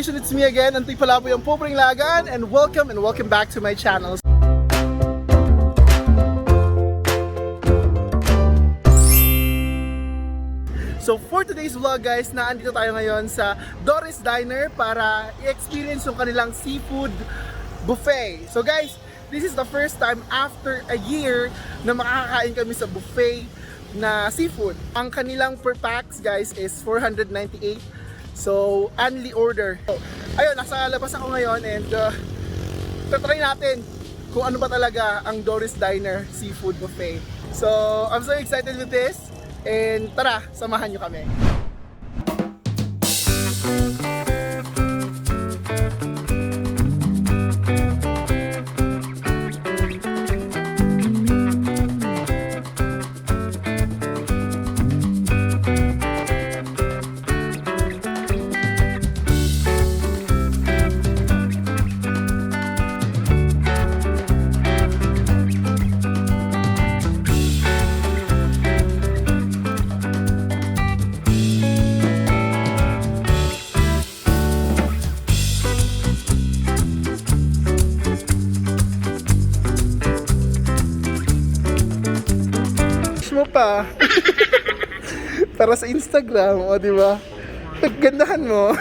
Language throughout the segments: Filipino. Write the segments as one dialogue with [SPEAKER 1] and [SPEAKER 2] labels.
[SPEAKER 1] Nation, it's me again, Antoy Palaboy ang Pobreng Lagan, and welcome back to my channel. So for today's vlog guys, naandito tayo ngayon sa Doris Diner para i-experience yung kanilang seafood buffet. So guys, this is the first time after a year na makakakain kami sa buffet na seafood. Ang kanilang per packs guys is 498. So, only order. So, ayun, nasa labas ako ngayon and tatry natin kung ano ba talaga ang Doris Diner Seafood Buffet. So, I'm so excited with this and tara, samahan nyo kami. Mo pa para sa Instagram, o di ba? Gandahan mo.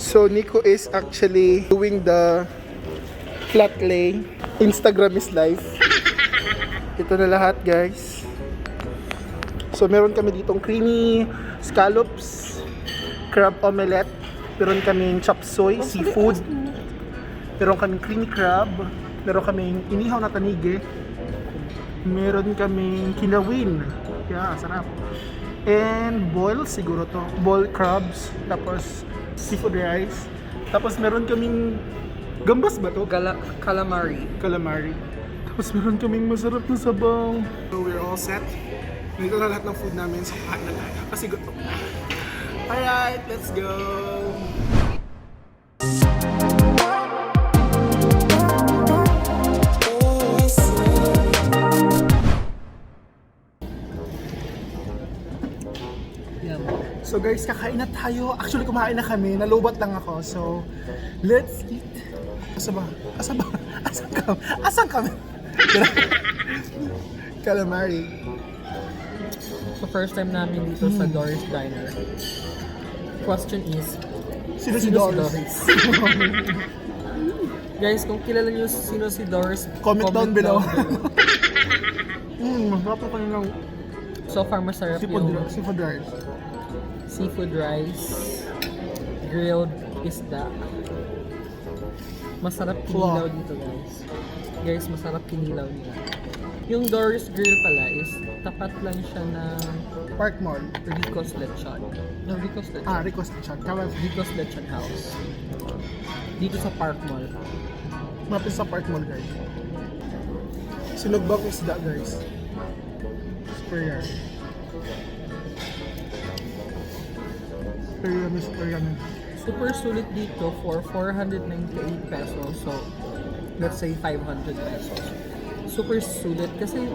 [SPEAKER 1] So Nico is actually doing the flat lay. Instagram is live. Ito na lahat guys. So meron kami ditong creamy scallops, crab omelette, meron kaming chop suey seafood, meron kaming creamy crab, meron kaming inihaw na tanige, meron kaming kinawin. Yeah, sarap. And boiled siguro to. Boiled crabs. Tapos seafood rice. Tapos meron kaming gambas ba to?
[SPEAKER 2] Calamari.
[SPEAKER 1] Calamari. Tapos meron kaming masarap na sabaw. So we're all set. Nandito na lahat ng food namin. So kain na tayo. Kasi gutom na. Alright, let's go! So guys, kakain na tayo. Actually, kumain na kami. Nalubat lang ako. So, let's eat. Asa ba? Asan kami? Calamari.
[SPEAKER 2] So first time namin dito sa Doris Diner. Question is,
[SPEAKER 1] Sino si Doris?
[SPEAKER 2] Guys, kung kilala niyo sino si Doris,
[SPEAKER 1] Comment down below. Masarap pa kanilang
[SPEAKER 2] So far masarap yung
[SPEAKER 1] seafood rice.
[SPEAKER 2] seafood rice, grilled isda. Masarap kinilaw dito guys. Guys, masarap kinilaw nila. Yung Doris Grill pala is tapat lang siya ng
[SPEAKER 1] Park Mall.
[SPEAKER 2] Rico's Lechon. No, Rico's Lechon.
[SPEAKER 1] Rico's Lechon. Tama.
[SPEAKER 2] Rico's Lechon House. Dito sa Park Mall.
[SPEAKER 1] Mapis sa Park Mall guys. Sinugbang isda guys. Super yan.
[SPEAKER 2] Super sulit dito for 498 pesos. So, let's say 500 pesos. Super sulit kasi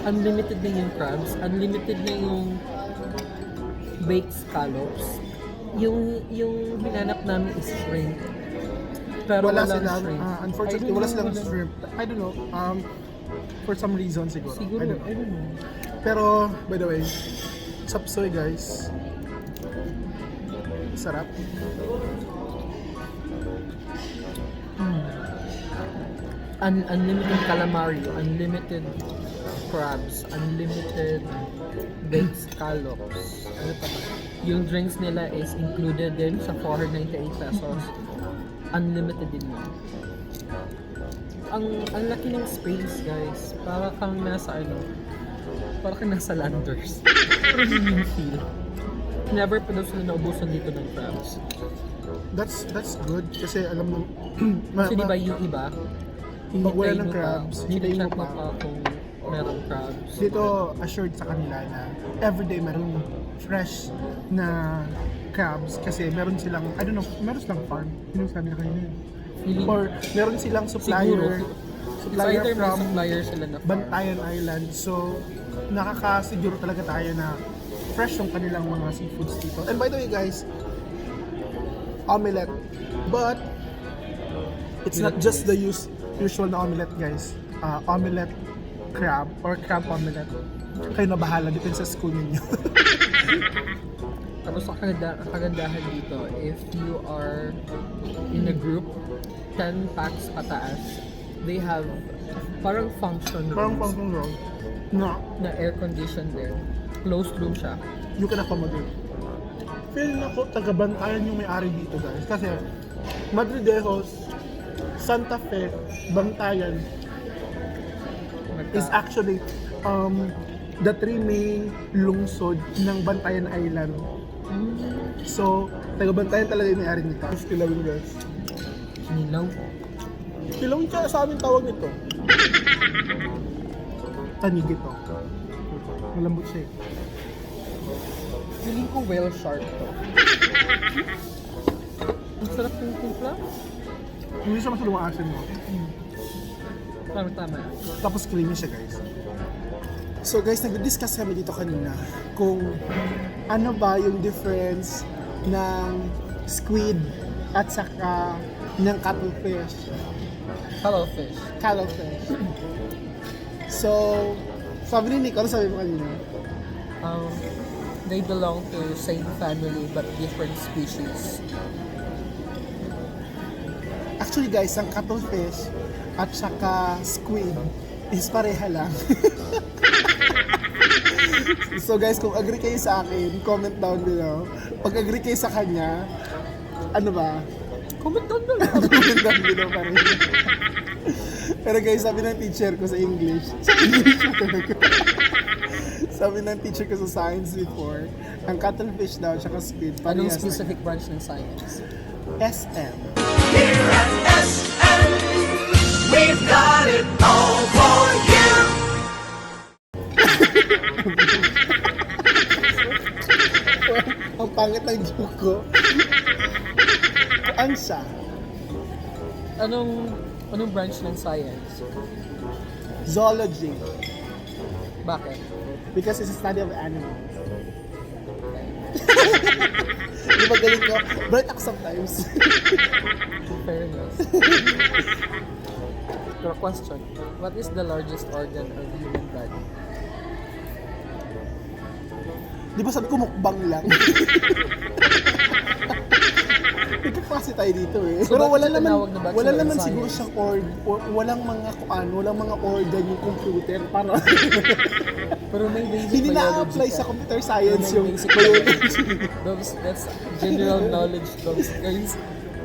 [SPEAKER 2] unlimited na yung crabs, unlimited na yung baked scallops. Yung hinanap namin is shrimp. Pero
[SPEAKER 1] wala
[SPEAKER 2] walang
[SPEAKER 1] silang,
[SPEAKER 2] shrimp.
[SPEAKER 1] unfortunately, wala silang shrimp. I don't know. For some reason siguro.
[SPEAKER 2] Siguro,
[SPEAKER 1] I don't know. Pero, by the way, chop suey guys. Sarap.
[SPEAKER 2] Unlimited calamari, unlimited crabs, unlimited baked scallops. Ano pa ba? Yung drinks nila is included din sa 498 pesos. Unlimited din yun. Ang laki ng space guys. Para kang nasa Landers. Pero yun yung feel. Never pa daw sila naubusan dito ng crabs.
[SPEAKER 1] That's good kasi alam mo
[SPEAKER 2] Kasi diba yung iba,
[SPEAKER 1] pag wala ng
[SPEAKER 2] mo
[SPEAKER 1] crabs,
[SPEAKER 2] pa,
[SPEAKER 1] hintayin mo
[SPEAKER 2] check mo
[SPEAKER 1] pa.
[SPEAKER 2] pa kung merong crabs.
[SPEAKER 1] Dito assured sa kanila na everyday meron fresh na crabs kasi meron silang, I don't know, meron silang farm. Yun yung sabi na kanina. Or meron silang supplier. Supplier
[SPEAKER 2] Either may
[SPEAKER 1] from
[SPEAKER 2] supplier sila na farm.
[SPEAKER 1] Bantayan Island. So, nakakasiguro talaga tayo na fresh yung kanilang mga seafoods dito. And by the way guys, omelette. But it's not just the usual na omelette, guys. Omelette crab or crab omelette. Kayo na bahala, depende sa school ninyo.
[SPEAKER 2] Tapos ang kagandahan dito, if you are in a group, 10 packs pataas, they have parang function
[SPEAKER 1] Parang
[SPEAKER 2] rooms
[SPEAKER 1] pang wrong. No,
[SPEAKER 2] na air conditioned din. Closed room siya.
[SPEAKER 1] you can accommodate. Feel na ko, taga-Bantayan yung may-ari dito, guys. Kasi Madridejos, Santa Fe, Bantayan is actually the three main lungsod ng Bantayan Island. So, taga-Bantayan talaga yung may-ari nito. Gusto kilawin, guys.
[SPEAKER 2] Nilaw.
[SPEAKER 1] Kilawin siya sa amin tawag nito. Tanig ito. Malambot siya eh.
[SPEAKER 2] Feeling ko whale shark to. Ang sarap yung timpla.
[SPEAKER 1] Hindi siya masyadong asin mo.
[SPEAKER 2] Tama.
[SPEAKER 1] Tapos creamy siya, guys. So guys, nag-discuss kami dito kanina kung ano ba yung difference ng squid at saka ng cuttlefish.
[SPEAKER 2] Cuttlefish.
[SPEAKER 1] Cuttlefish. So, sabi ni Nico, ano sabi mo kanina?
[SPEAKER 2] They belong to same family but different species.
[SPEAKER 1] Actually guys, ang cuttlefish at saka squid is pareha lang. So guys, kung agree kayo sa akin, comment down below. Pag agree kayo sa kanya, ano ba?
[SPEAKER 2] Comment down below.
[SPEAKER 1] Comment down below pa rin. Pero guys, sabi ng teacher ko sa English na talaga. Sabi ng teacher ko sa science before, ang cuttlefish daw at saka squid,
[SPEAKER 2] Anong
[SPEAKER 1] parehas
[SPEAKER 2] specific branch ng science?
[SPEAKER 1] SM.
[SPEAKER 3] Here at SM, we've got it all for you.
[SPEAKER 1] Ang pangit ng joke ko. Kuan siya?
[SPEAKER 2] Anong branch ng science?
[SPEAKER 1] Zoology.
[SPEAKER 2] Bakit?
[SPEAKER 1] Because it's a study of animals. Di ba galing ko? Bright ako sometimes.
[SPEAKER 2] Fairness. Pero question, what is the largest organ of human body?
[SPEAKER 1] Di ba sabi ko mukbang lang? Nagkakasi tayo dito eh.
[SPEAKER 2] So,
[SPEAKER 1] Pero wala
[SPEAKER 2] bakit
[SPEAKER 1] naman,
[SPEAKER 2] tinawag na Bachelor
[SPEAKER 1] wala
[SPEAKER 2] in
[SPEAKER 1] naman
[SPEAKER 2] Science?
[SPEAKER 1] siguro siyang walang mga organ yung computer para
[SPEAKER 2] Pero may basic
[SPEAKER 1] hindi
[SPEAKER 2] biology
[SPEAKER 1] na-apply
[SPEAKER 2] ka.
[SPEAKER 1] sa computer science
[SPEAKER 2] May
[SPEAKER 1] yung
[SPEAKER 2] basic
[SPEAKER 1] biology.
[SPEAKER 2] That's general knowledge, those guys.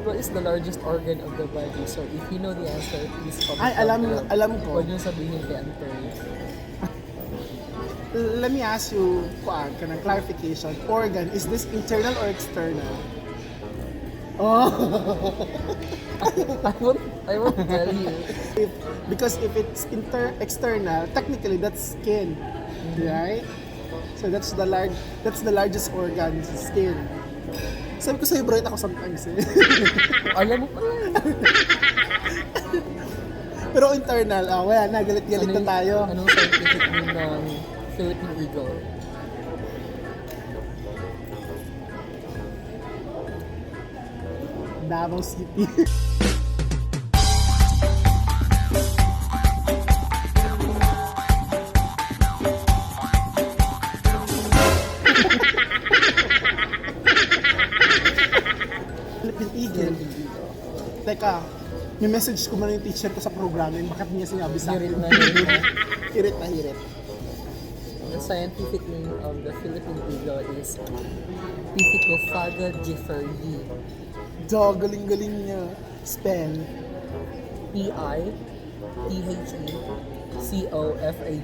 [SPEAKER 2] What is the largest organ of the body? So if you know the answer, please comment
[SPEAKER 1] Ay,
[SPEAKER 2] down below.
[SPEAKER 1] alam ko.
[SPEAKER 2] Huwag niyo sabihin kay Anthony.
[SPEAKER 1] Let me ask you, kanang clarification. Organ, is this internal or external? Oh.
[SPEAKER 2] I won't tell you.
[SPEAKER 1] Because if it's external, technically that's skin, right? So that's the largest organ, skin. Sabi ko sa'yo, bright ako sometimes eh.
[SPEAKER 2] Alam mo pala yun.
[SPEAKER 1] Pero internal, wala na, galit-galit na tayo.
[SPEAKER 2] Anong scientific name ng Philippine Eagle?
[SPEAKER 1] Davao City. Philippine Eagle. Teka, may message ko man yung teacher ko sa programming, bakit niya sinabi sa akin?
[SPEAKER 2] Hirit na hirit.
[SPEAKER 1] Hirit na hirit.
[SPEAKER 2] The scientific name of the Philippine Eagle is Pithecofaga jefferyi.
[SPEAKER 1] Do, galing-galing niya. Spell.
[SPEAKER 2] Pithecofaga jefferyi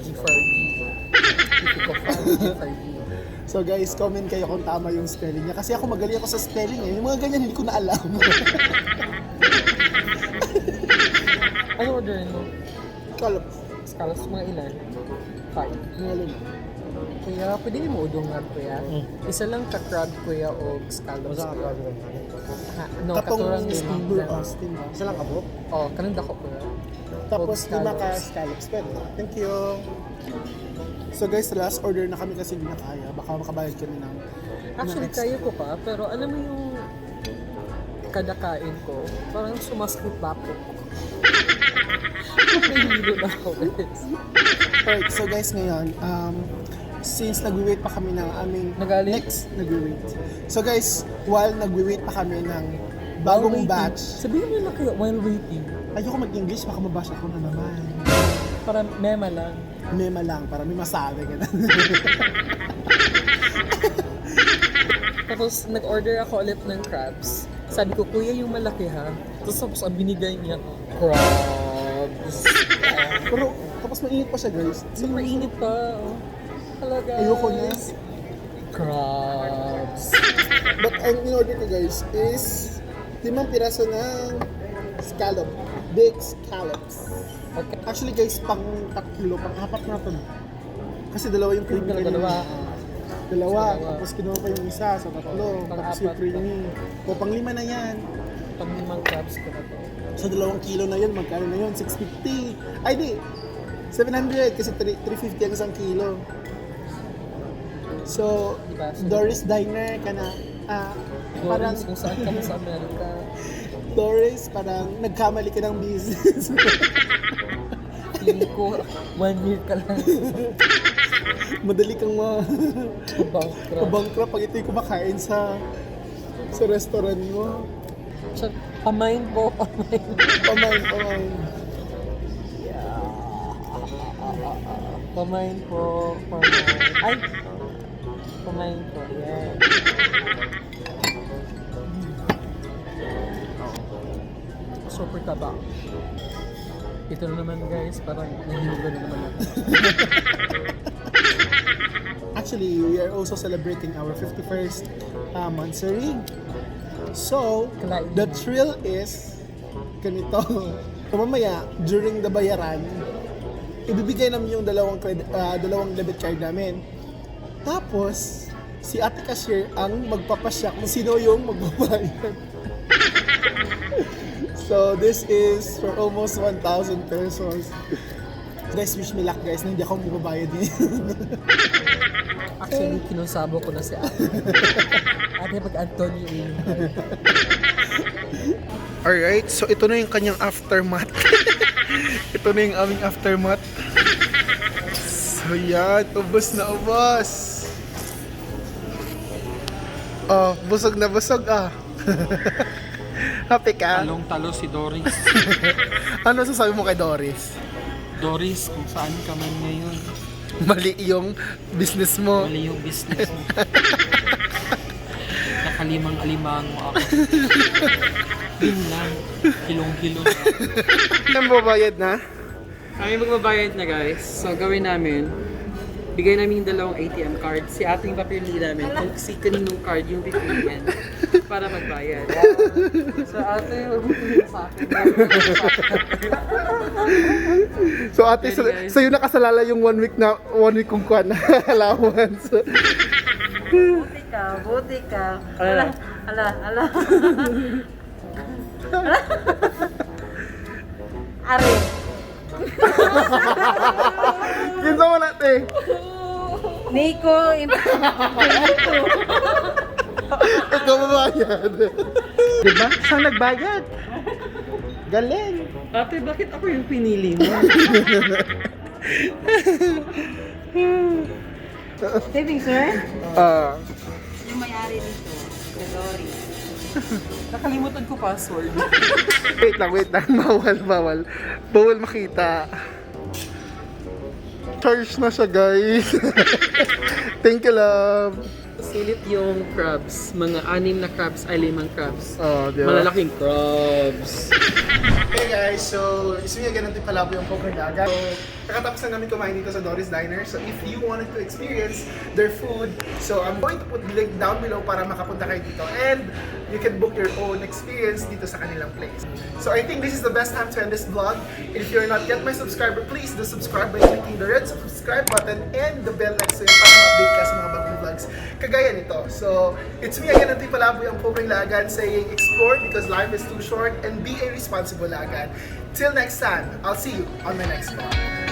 [SPEAKER 2] jefferyi. Pithecofaga jefferyi.
[SPEAKER 1] So guys, comment kayo kung tama yung spelling niya. Kasi ako magaling ako sa spelling eh. Yung mga ganyan hindi ko na alam.
[SPEAKER 2] Ano orderin mo?
[SPEAKER 1] Kalap.
[SPEAKER 2] Scallops mga ilan? 5.
[SPEAKER 1] Ngayon.
[SPEAKER 2] Kuya, pwede mo udongan kuya. Isa lang ka crab kuya o scallops. Ha, no, katurang
[SPEAKER 1] steamer.
[SPEAKER 2] din.
[SPEAKER 1] Steamer. Isa lang kabok.
[SPEAKER 2] Oh, kanang dako kuya.
[SPEAKER 1] Tapos
[SPEAKER 2] Og
[SPEAKER 1] lima ka
[SPEAKER 2] scallops.
[SPEAKER 1] scallops. Pwede. Thank you. So guys, last order na kami kasi hindi na kaya. Baka makabayad kami ng...
[SPEAKER 2] Actually, kaya ko pa, pero alam mo yung kada kain ko, parang sumaskip pa po. Nahihilo na ako, guys.
[SPEAKER 1] Alright, so guys ngayon, since nagwi-wait pa kami ng aming
[SPEAKER 2] Nagaling?
[SPEAKER 1] next nagwi-wait. So guys, while nagwi-wait pa kami ng bagong batch,
[SPEAKER 2] Sabihin mo na kayo, while waiting.
[SPEAKER 1] ayoko mag-English, baka mabash ako na naman.
[SPEAKER 2] Para mema lang.
[SPEAKER 1] Mema lang, para may masabi ka na.
[SPEAKER 2] Tapos nag-order ako ulit ng crabs. Sabi ko, kuya yung malaki ha. Tapos ang binigay niya, crabs.
[SPEAKER 1] Pero tapos mainit pa siya guys.
[SPEAKER 2] So, mainit pa. Oh. Hello guys.
[SPEAKER 1] Ayoko na.
[SPEAKER 2] Crabs.
[SPEAKER 1] But ang in-order ko guys is 5 piraso ng scallop. Big scallops.
[SPEAKER 2] Okay.
[SPEAKER 1] Actually guys, pang 3 kilo, pang 4 na ito. Kasi dalawa yung creamy kanina.
[SPEAKER 2] Dalawa.
[SPEAKER 1] Dalawa.
[SPEAKER 2] Dalawa.
[SPEAKER 1] Tapos kinuha pa yung isa, so 3. Tapos yung
[SPEAKER 2] Pang-apat.
[SPEAKER 1] creamy. O pang 5 na yan.
[SPEAKER 2] Pag limang crabs ko na to.
[SPEAKER 1] So 2 kilo na yun, magkano na yun? 650. Ay di, 700 kasi 350 ang 1 kilo. So,
[SPEAKER 2] Diba? So,
[SPEAKER 1] Doris Diner ka na. Parang,
[SPEAKER 2] Doris, kung saan ka mo sa Amerika.
[SPEAKER 1] Doris, parang nagkamali ka ng business.
[SPEAKER 2] Feeling ko, 1 year ka lang.
[SPEAKER 1] Madali kang
[SPEAKER 2] Bankrupt.
[SPEAKER 1] mabankrupt pag ito'y kumakain sa restaurant mo.
[SPEAKER 2] Pamain po, pamain.
[SPEAKER 1] Pamain.
[SPEAKER 2] Pamain po, pamain. Ay! Pamain po, yeah. Super taba. Ito na naman guys, parang nahihuga na naman ako.
[SPEAKER 1] Actually, we are also celebrating our 51st monthsary. So,
[SPEAKER 2] Kalain.
[SPEAKER 1] the thrill is ganito. So, mamaya, during the bayaran, ibibigay namin yung dalawang debit card namin. Tapos, si ate cashier ang magpapasya kung sino yung magbabayad. So, this is for almost 1,000 pesos. Guys, wish me luck guys, na hindi ako magbabayad niya.
[SPEAKER 2] Actually, kinusabo ko na si ate. Ate, pag-Antonio yung
[SPEAKER 1] Alright, so ito na yung kanyang aftermath. Ito na yung aming aftermath. So yan, ubos na ubos. Oh, busog na busog ah. Happy ka?
[SPEAKER 2] talong-talo si Doris.
[SPEAKER 1] Ano sasabi mo kay Doris?
[SPEAKER 2] Doris, kung saan ka man ngayon,
[SPEAKER 1] Mali yung business mo.
[SPEAKER 2] mali yung business mo. Nakalimang-alimang mo ako. Yun lang, kilong-kilo na.
[SPEAKER 1] Nang babayad na?
[SPEAKER 2] Kami magbabayad na guys. So gawin namin, bigay namin yung dalawang ATM card. Si ating papili namin kung si kaninong card yung pipiliin para magbayad. So ate, huwag mo piliin sa akin.
[SPEAKER 1] So ate,
[SPEAKER 2] Then, guys.
[SPEAKER 1] sa'yo nakasalala yung 1 week kong kwan na allowance.
[SPEAKER 4] Buti ka.
[SPEAKER 2] Ala.
[SPEAKER 4] Ala. Ari.
[SPEAKER 1] Kinsa mo natin?
[SPEAKER 4] Nico.
[SPEAKER 1] Ikaw mabayad. Diba? Siya nagbayad. Galing.
[SPEAKER 2] Ate, bakit ako yung pinili mo?
[SPEAKER 4] Saving, sir? Yung may-ari dito. Si Doris.
[SPEAKER 2] Nakalimutan ko password.
[SPEAKER 1] Wait lang. Bawal. Bawal makita. Charge na siya, guys. Thank you, love.
[SPEAKER 2] Silit yung crabs. Mga 6 na crabs ay 5 crabs.
[SPEAKER 1] Oh, di ba?
[SPEAKER 2] Malalaking crabs.
[SPEAKER 1] Hey guys, so isunya ganun din pala po yung poker dagat. So, kakatapos na namin kumain dito sa Doris Diner. So if you wanted to experience their food, so I'm going to put the link down below para makapunta kayo dito. And you can book your own experience dito sa kanilang place. So I think this is the best time to end this vlog. And if you're not yet my subscriber, please do subscribe by clicking the red subscribe button and the bell next to it para ma-update ka sa mga bagong vlogs kagaya nito. So it's me again, Antoy Palaboy, ang Pobreng Lagan, saying explore because life is too short and be a responsible lagan. Till next time, I'll see you on my next vlog.